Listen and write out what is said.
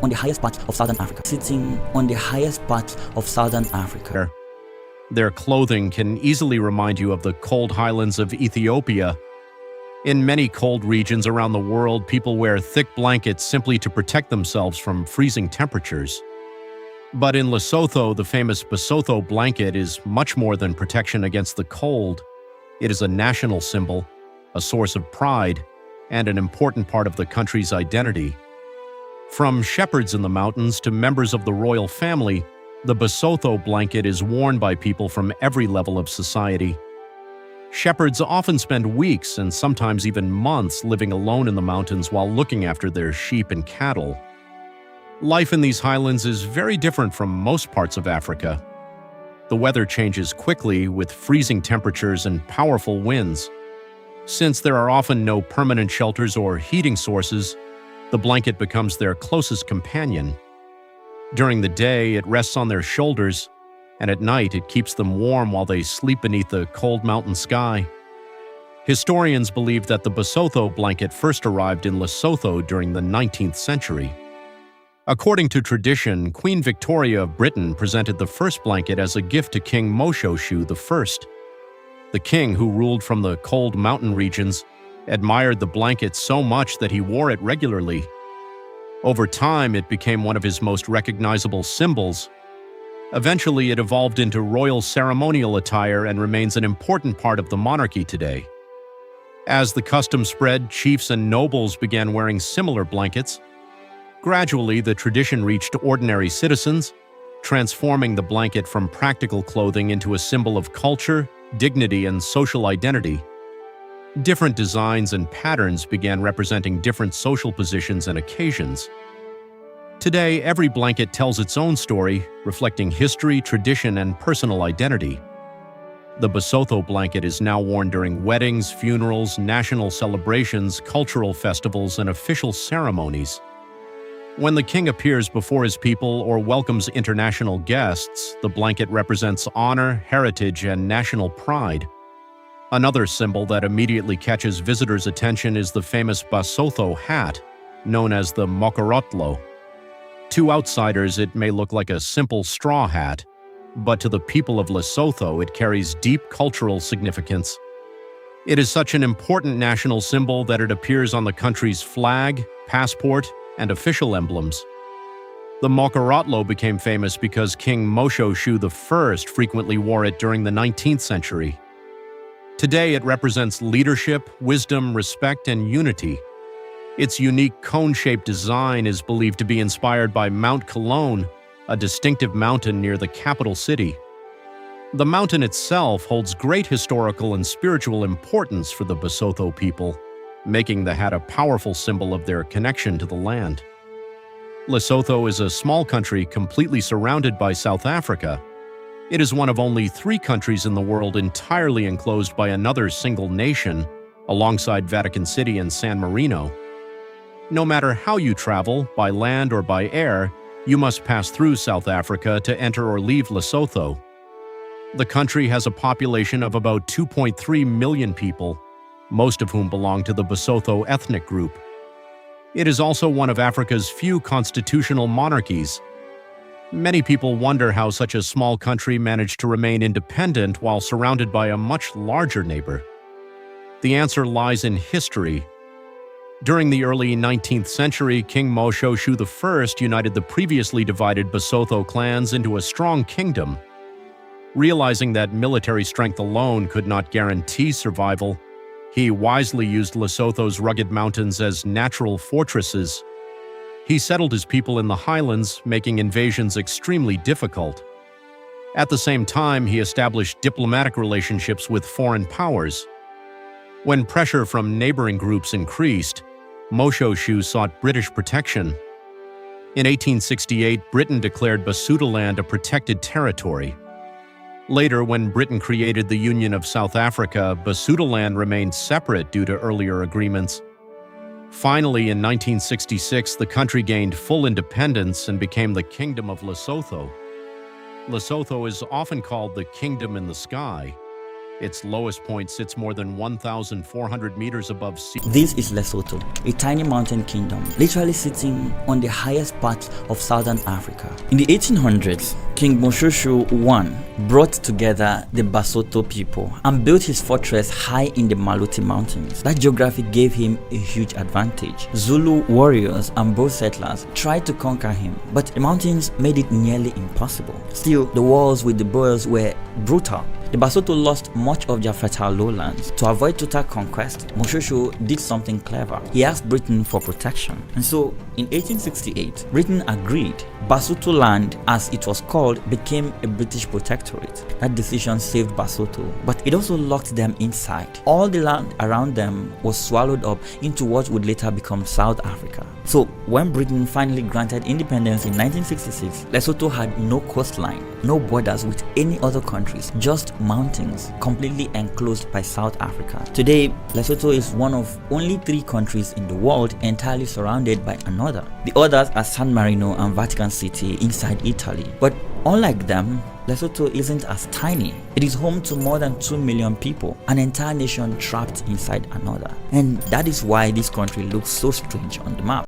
on the highest part of southern Africa. Sitting on the highest part of southern Africa. Their clothing can easily remind you of the cold highlands of Ethiopia. In many cold regions around the world, people wear thick blankets simply to protect themselves from freezing temperatures. But in Lesotho, the famous Basotho blanket is much more than protection against the cold. It is a national symbol, a source of pride, and an important part of the country's identity. From shepherds in the mountains to members of the royal family, the Basotho blanket is worn by people from every level of society. Shepherds often spend weeks and sometimes even months living alone in the mountains while looking after their sheep and cattle. Life in these highlands is very different from most parts of Africa. The weather changes quickly with freezing temperatures and powerful winds. Since there are often no permanent shelters or heating sources, the blanket becomes their closest companion. During the day, it rests on their shoulders, and at night it keeps them warm while they sleep beneath the cold mountain sky. Historians believe that the Basotho blanket first arrived in Lesotho during the 19th century. According to tradition, Queen Victoria of Britain presented the first blanket as a gift to King Moshoeshoe I. The king, who ruled from the cold mountain regions, admired the blanket so much that he wore it regularly. Over time, it became one of his most recognizable symbols. Eventually, it evolved into royal ceremonial attire and remains an important part of the monarchy today. As the custom spread, chiefs and nobles began wearing similar blankets. Gradually, the tradition reached ordinary citizens, transforming the blanket from practical clothing into a symbol of culture, dignity, and social identity. Different designs and patterns began representing different social positions and occasions. Today, every blanket tells its own story, reflecting history, tradition, and personal identity. The Basotho blanket is now worn during weddings, funerals, national celebrations, cultural festivals, and official ceremonies. When the king appears before his people or welcomes international guests, the blanket represents honor, heritage, and national pride. Another symbol that immediately catches visitors' attention is the famous Basotho hat, known as the mokorotlo. To outsiders, it may look like a simple straw hat, but to the people of Lesotho, it carries deep cultural significance. It is such an important national symbol that it appears on the country's flag, passport, and official emblems. The mokorotlo became famous because King Moshoeshoe I frequently wore it during the 19th century. Today, it represents leadership, wisdom, respect, and unity. Its unique cone-shaped design is believed to be inspired by Mount Cologne, a distinctive mountain near the capital city. The mountain itself holds great historical and spiritual importance for the Basotho people, making the hat a powerful symbol of their connection to the land. Lesotho is a small country completely surrounded by South Africa. It is one of only 3 countries in the world entirely enclosed by another single nation, alongside Vatican City and San Marino. No matter how you travel, by land or by air, you must pass through South Africa to enter or leave Lesotho. The country has a population of about 2.3 million people, most of whom belong to the Basotho ethnic group. It is also one of Africa's few constitutional monarchies. Many people wonder how such a small country managed to remain independent while surrounded by a much larger neighbor. The answer lies in history. During the early 19th century, King Moshoeshoe I united the previously divided Basotho clans into a strong kingdom. Realizing that military strength alone could not guarantee survival, he wisely used Lesotho's rugged mountains as natural fortresses. He settled his people in the highlands, making invasions extremely difficult. At the same time, he established diplomatic relationships with foreign powers. When pressure from neighboring groups increased, Moshoeshoe sought British protection. In 1868, Britain declared Basutoland a protected territory. Later, when Britain created the Union of South Africa, Basutoland remained separate due to earlier agreements. Finally, in 1966, the country gained full independence and became the Kingdom of Lesotho. Lesotho is often called the Kingdom in the Sky. Its lowest point sits more than 1,400 meters above sea. This is Lesotho, a tiny mountain kingdom, literally sitting on the highest part of southern Africa. In the 1800s, King Moshoeshoe I brought together the Basotho people and built his fortress high in the Maluti Mountains. That geography gave him a huge advantage. Zulu warriors and bow settlers tried to conquer him, but the mountains made it nearly impossible. Still, the wars with the Boers were brutal. The Basotho lost much of their fertile lowlands. To avoid total conquest, Moshoeshoe did something clever. He asked Britain for protection. And so, in 1868, Britain agreed. Basotho land, as it was called, became a British protectorate. That decision saved Basotho, but it also locked them inside. All the land around them was swallowed up into what would later become South Africa. So, when Britain finally granted independence in 1966, Lesotho had no coastline, no borders with any other countries, just mountains completely enclosed by South Africa. Today, Lesotho is one of only 3 countries in the world entirely surrounded by another. The others are San Marino and Vatican City inside Italy. But unlike them, Lesotho isn't as tiny. It is home to more than 2 million people, an entire nation trapped inside another. And that is why this country looks so strange on the map.